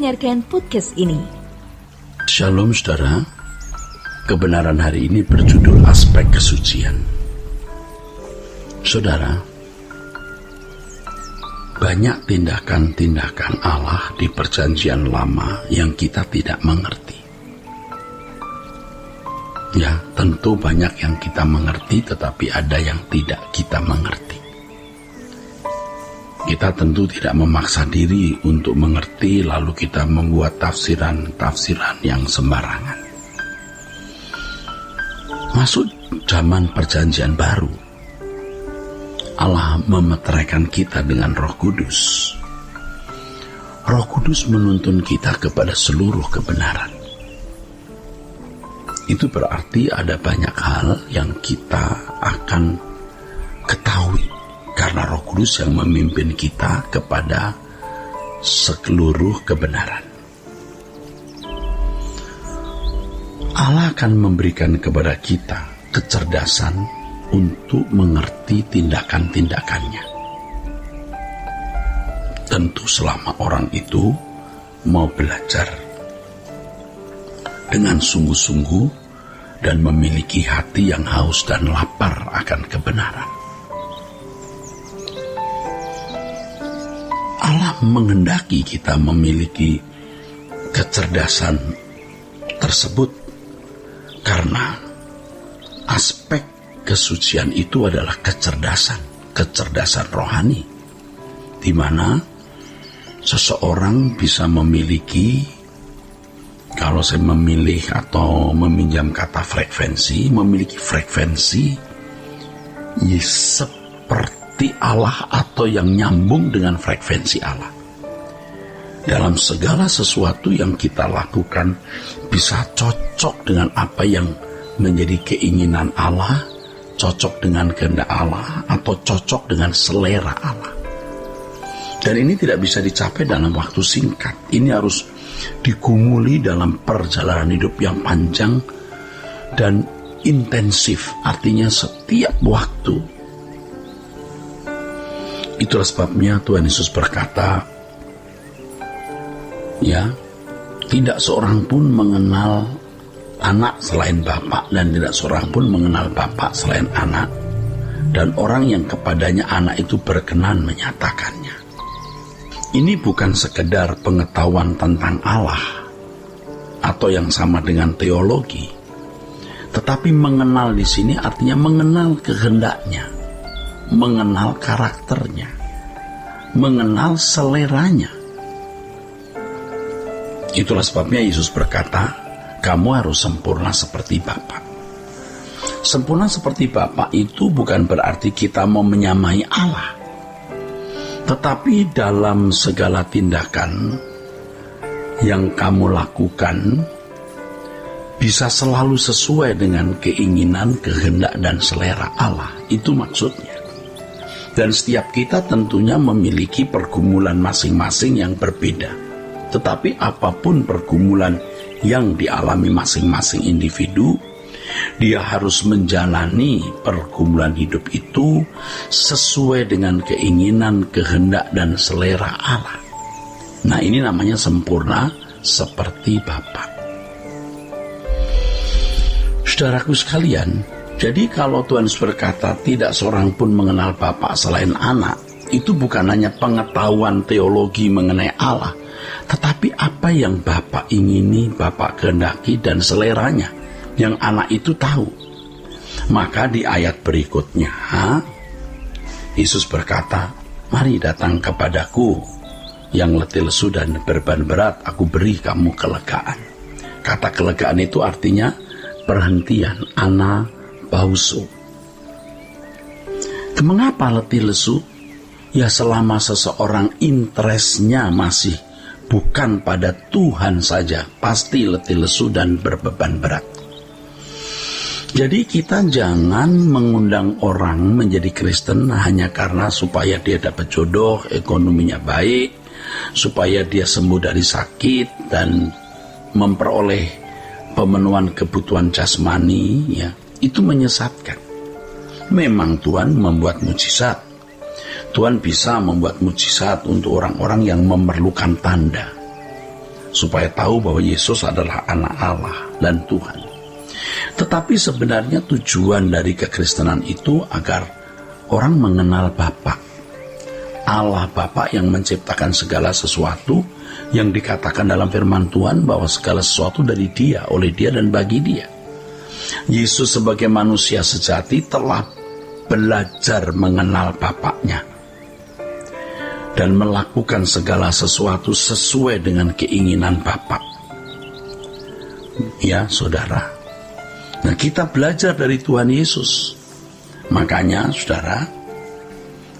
mendengarkan podcast ini. Shalom saudara, kebenaran hari ini berjudul aspek kesucian. Saudara, banyak tindakan-tindakan Allah di perjanjian lama yang kita tidak mengerti. Ya, tentu banyak yang kita mengerti, tetapi ada yang tidak kita mengerti. Kita tentu tidak memaksa diri untuk mengerti, lalu kita membuat tafsiran-tafsiran yang sembarangan. Masuk zaman perjanjian baru, Allah memeteraikan kita dengan Roh Kudus. Roh Kudus menuntun kita kepada seluruh kebenaran. Itu berarti ada banyak hal yang kita akan ketahui, karena Roh Kudus yang memimpin kita kepada seluruh kebenaran. Allah akan memberikan kepada kita kecerdasan untuk mengerti tindakan-tindakannya. Tentu selama orang itu mau belajar dengan sungguh-sungguh dan memiliki hati yang haus dan lapar akan kebenaran. Allah menghendaki kita memiliki kecerdasan tersebut karena aspek kesucian itu adalah kecerdasan rohani, di mana seseorang bisa memiliki, kalau saya memilih atau meminjam kata frekuensi, memiliki frekuensi seperti Allah atau yang nyambung dengan frekuensi Allah. Dalam segala sesuatu yang kita lakukan bisa cocok dengan apa yang menjadi keinginan Allah, cocok dengan kehendak Allah, atau cocok dengan selera Allah. Dan ini tidak bisa dicapai dalam waktu singkat. Ini harus digumuli dalam perjalanan hidup yang panjang dan intensif. Artinya setiap waktu. Itulah sebabnya Tuhan Yesus berkata, ya, tidak seorang pun mengenal anak selain Bapa, dan tidak seorang pun mengenal Bapa selain anak, dan orang yang kepadanya anak itu berkenan menyatakannya. Ini bukan sekedar pengetahuan tentang Allah atau yang sama dengan teologi, tetapi mengenal di sini artinya mengenal kehendaknya, mengenal karakternya, mengenal seleranya. Itulah sebabnya Yesus berkata, kamu harus sempurna seperti Bapa. Sempurna seperti Bapa itu bukan berarti kita mau menyamai Allah, tetapi dalam segala tindakan yang kamu lakukan bisa selalu sesuai dengan keinginan, kehendak, dan selera Allah. Itu maksudnya. Dan setiap kita tentunya memiliki pergumulan masing-masing yang berbeda. Tetapi apapun pergumulan yang dialami masing-masing individu, dia harus menjalani pergumulan hidup itu sesuai dengan keinginan, kehendak, dan selera Allah. Nah, ini namanya sempurna seperti Bapa. Saudaraku sekalian, jadi kalau Tuhan Yesus berkata tidak seorang pun mengenal Bapa selain anak, itu bukan hanya pengetahuan teologi mengenai Allah, tetapi apa yang Bapa ingini, Bapa kehendaki, dan seleranya yang anak itu tahu. Maka di ayat berikutnya Yesus berkata, mari datang kepadaku yang letih lesu dan beban berat, aku beri kamu kelegaan. Kata kelegaan itu artinya perhentian, anapauso. Mengapa letih lesu? Ya, selama seseorang interestnya masih bukan pada Tuhan saja, pasti letih lesu dan berbeban berat. Jadi kita jangan mengundang orang menjadi Kristen hanya karena supaya dia dapat jodoh, ekonominya baik, supaya dia sembuh dari sakit dan memperoleh pemenuhan kebutuhan jasmani, ya. Itu menyesatkan. Memang Tuhan membuat mujizat. Tuhan bisa membuat mujizat untuk orang-orang yang memerlukan tanda. supaya tahu bahwa Yesus adalah anak Allah dan Tuhan. Tetapi sebenarnya tujuan dari kekristenan itu agar orang mengenal Bapa, Allah Bapa yang menciptakan segala sesuatu, yang dikatakan dalam firman Tuhan bahwa segala sesuatu dari Dia, oleh Dia dan bagi Dia. Yesus sebagai manusia sejati telah belajar mengenal Bapaknya dan melakukan segala sesuatu sesuai dengan keinginan Bapa. Ya, saudara. Nah, kita belajar dari Tuhan Yesus. Makanya, saudara,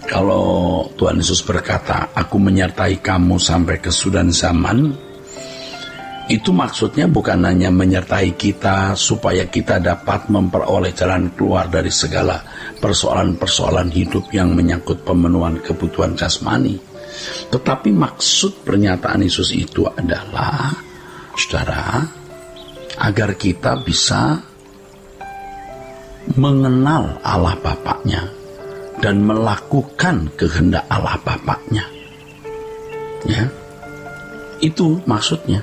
kalau Tuhan Yesus berkata, "Aku menyertai kamu sampai kesudahan zaman," itu maksudnya bukan hanya menyertai kita supaya kita dapat memperoleh jalan keluar dari segala persoalan-persoalan hidup yang menyangkut pemenuhan kebutuhan jasmani. Tetapi maksud pernyataan Yesus itu adalah, saudara, agar kita bisa mengenal Allah Bapaknya dan melakukan kehendak Allah Bapaknya. Ya, itu maksudnya.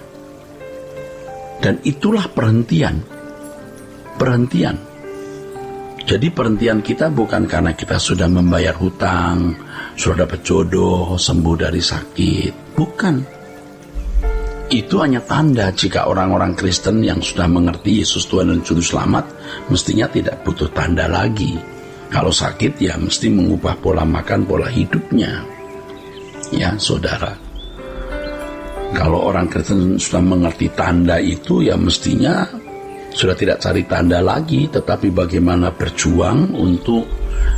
Dan itulah perhentian. Jadi perhentian kita bukan karena kita sudah membayar hutang, sudah dapat jodoh, sembuh dari sakit. Bukan. Itu hanya tanda jika orang-orang Kristen yang sudah mengerti Yesus Tuhan dan Juru Selamat mestinya tidak butuh tanda lagi. Kalau sakit ya mesti mengubah pola makan, pola hidupnya. Ya, saudara. Kalau orang Kristen sudah mengerti tanda itu ya mestinya sudah tidak cari tanda lagi, tetapi bagaimana berjuang untuk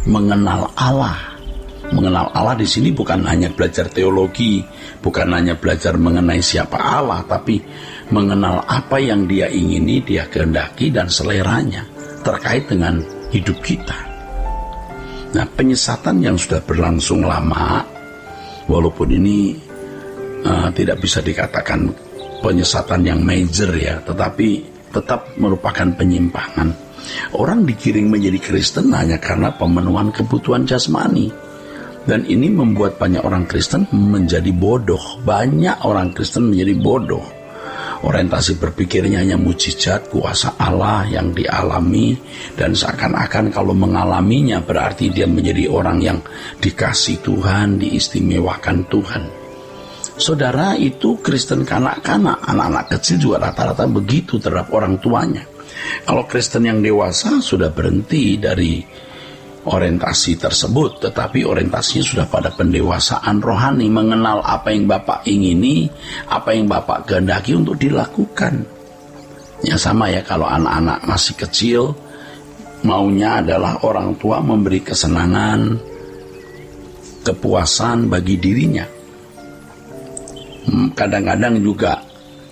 mengenal Allah. Mengenal Allah di sini bukan hanya belajar teologi, bukan hanya belajar mengenai siapa Allah, tapi mengenal apa yang Dia ingini, Dia kehendaki dan seleranya terkait dengan hidup kita. Nah, penyesatan yang sudah berlangsung lama, walaupun ini tidak bisa dikatakan penyesatan yang major ya, tetapi tetap merupakan penyimpangan. Orang digiring menjadi Kristen hanya karena pemenuhan kebutuhan jasmani. Dan ini membuat banyak orang Kristen menjadi bodoh. Banyak orang Kristen menjadi bodoh. Orientasi berpikirnya hanya mujizat, kuasa Allah yang dialami, dan seakan-akan kalau mengalaminya berarti dia menjadi orang yang dikasih Tuhan, diistimewakan Tuhan. Saudara, itu Kristen kanak-kanak, anak-anak kecil juga rata-rata begitu terhadap orang tuanya. Kalau Kristen yang dewasa sudah berhenti dari orientasi tersebut, tetapi orientasinya sudah pada pendewasaan rohani, mengenal apa yang Bapak ingini, apa yang Bapak kehendaki untuk dilakukan. Ya sama ya, kalau anak-anak masih kecil, maunya adalah orang tua memberi kesenangan, kepuasan bagi dirinya. Kadang-kadang juga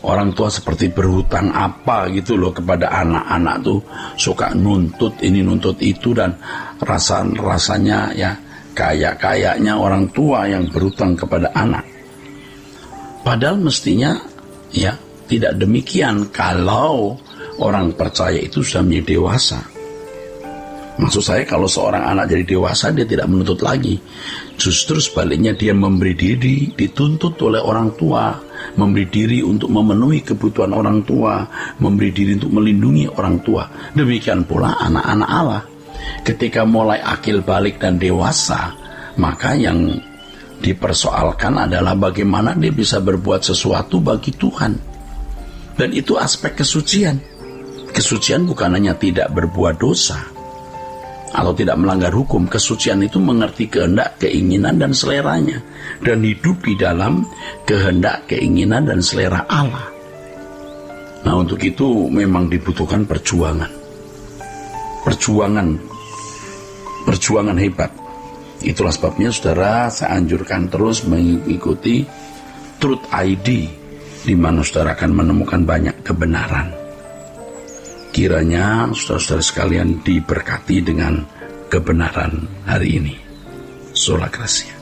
orang tua seperti berhutang apa gitu loh kepada anak-anak tuh, suka nuntut ini nuntut itu, dan rasanya ya kayaknya orang tua yang berhutang kepada anak. Padahal mestinya ya tidak demikian kalau orang percaya itu sudah menjadi dewasa. Maksud saya, kalau seorang anak jadi dewasa, dia tidak menuntut lagi. Justru sebaliknya, dia memberi diri, dituntut oleh orang tua, memberi diri untuk memenuhi kebutuhan orang tua, memberi diri untuk melindungi orang tua. Demikian pula anak-anak Allah. Ketika mulai akil balik dan dewasa, maka yang dipersoalkan adalah bagaimana dia bisa berbuat sesuatu bagi Tuhan. Dan itu aspek kesucian. Kesucian bukan hanya tidak berbuat dosa atau tidak melanggar hukum. Kesucian itu mengerti kehendak, keinginan, dan seleranya, dan hidup di dalam kehendak, keinginan, dan selera Allah. Nah, untuk itu memang dibutuhkan perjuangan hebat. Itulah sebabnya saudara, saya anjurkan terus mengikuti Truth ID, di mana saudara akan menemukan banyak kebenaran. Kiranya saudara-saudara sekalian diberkati dengan kebenaran hari ini. Sola Gracia.